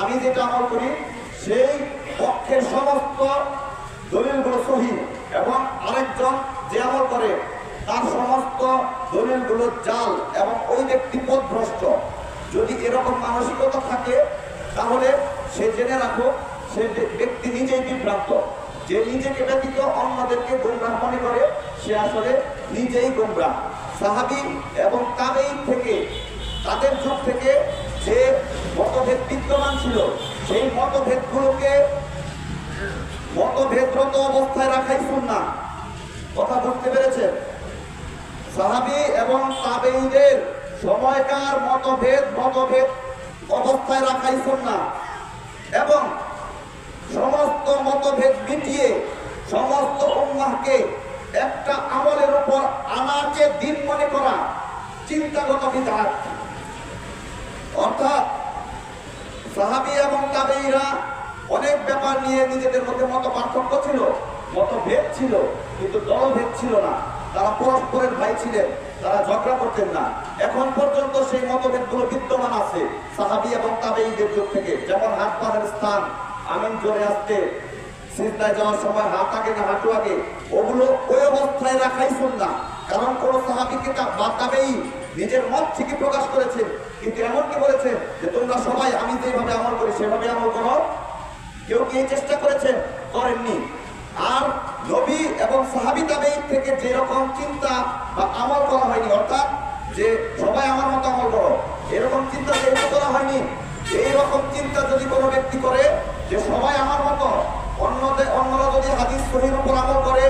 আমি যেটা আমল করি সেই পক্ষের সমস্ত দলিলগুলো সহিহ এবং আরেকজন যে আমল করে তার সমস্ত দলিলগুলো জাল এবং ওই ব্যক্তি পথভ্রষ্ট। যদি এরকম মানসিকতা থাকে তাহলে সে জেনে রাখো সে ব্যক্তি নিজেই বিভ্রান্ত। যে নিজেকে ব্যতীত অন্যদেরকে গোমরাহ মনে করে সে আসলে নিজেই গোমরাহ। সাহাবী এবং তাবেঈন থেকে তাদের যুগ থেকে যে মতভেদ বিদ্যমান ছিল সেই মতভেদগুলোকে মতভেদরত অবস্থায় রাখাই সুন্নাহ। কথা বুঝতে পেরেছেন? সাহাবী এবং তাবেঈদের সময়কার মতভেদ অবস্থায় রাখাই সুন্নাহ এবং সমস্ত মতভেদ মিটিয়ে সমস্ত উম্মাহকে একটা আমলের উপর আনাকে দিন মনে করা চিন্তাগত বিদআত। অর্থাৎ সাহাবী এবং তাবেঈরা অনেক ব্যাপার নিয়ে নিজেদের মধ্যে মত পার্থক্য ছিল, মতভেদ ছিল, কিন্তু দলভেদ ছিল না। তারা পরস্পরের ভাই ছিলেন, তারা ঝগড়া করতেন না। এখন পর্যন্ত সেই মতভেদগুলো বিদ্যমান আছে সাহাবী এবং তাবেঈদের যুগ থেকে। যেমন হাত পায়ের স্থান, আমিন জোরে আসতে, সিজদায় যাওয়ার সময় হাত আগে না হাঁটু আগে, ওগুলো ওই অবস্থায় রাখাই সুন্নাহ। কারণ কোন সাহাবীকে বা তাবেঈ নিজের মত ঠিকই প্রকাশ করেছেন, কিন্তু এমন কি বলেছেন যে তোমরা সবাই আমি যেভাবে আমল করি সেভাবে আমল করো? কেউ কি এই চেষ্টা করেছেন? করেননি। আর নবী এবং সাহাবী তাবেঈন থেকে যেরকম চিন্তা বা আমল করা হয়নি, অর্থাৎ যে সবাই আমার মতো আমল করো, এরকম চিন্তা যেহেতু করা হয়নি, এইরকম চিন্তা যদি কোনো ব্যক্তি করে যে সবাই আমার মতো, অন্যরা যদি হাদিস সহিহর উপর আমল করে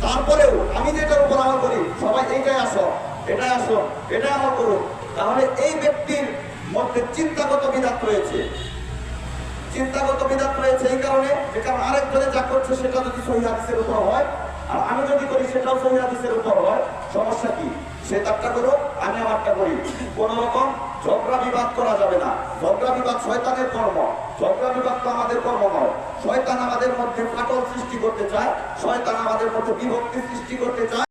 তারপরেও আমি যেটার উপর আমল করি সবাই এইটাই আসো, এটাই আসো, এটাই আমল করুন, তাহলে এই ব্যক্তির মধ্যে চিন্তাগত বিদআত রয়েছে। চিন্তাগত বিদআত রয়েছে এই কারণে যে কারণ আরেকজনে যা করছে সেটা যদি সহিহ হাদিসের উপর হয় আর আমি যদি করি সেটাও সহিহ হাদিসের উপর হয়, সমস্যা কি? সে তারটা করো, আমি আমারটা করি। কোন রকম ঝগড়া বিবাদ করা যাবে না। ঝগড়া বিবাদ শয়তানের কর্ম। ঝগড়া বিবাদ তো আমাদের কর্ম নয়। শয়তান আমাদের মধ্যে ফাটল সৃষ্টি করতে চায়, শয়তান আমাদের মধ্যে বিভক্তি সৃষ্টি করতে চায়।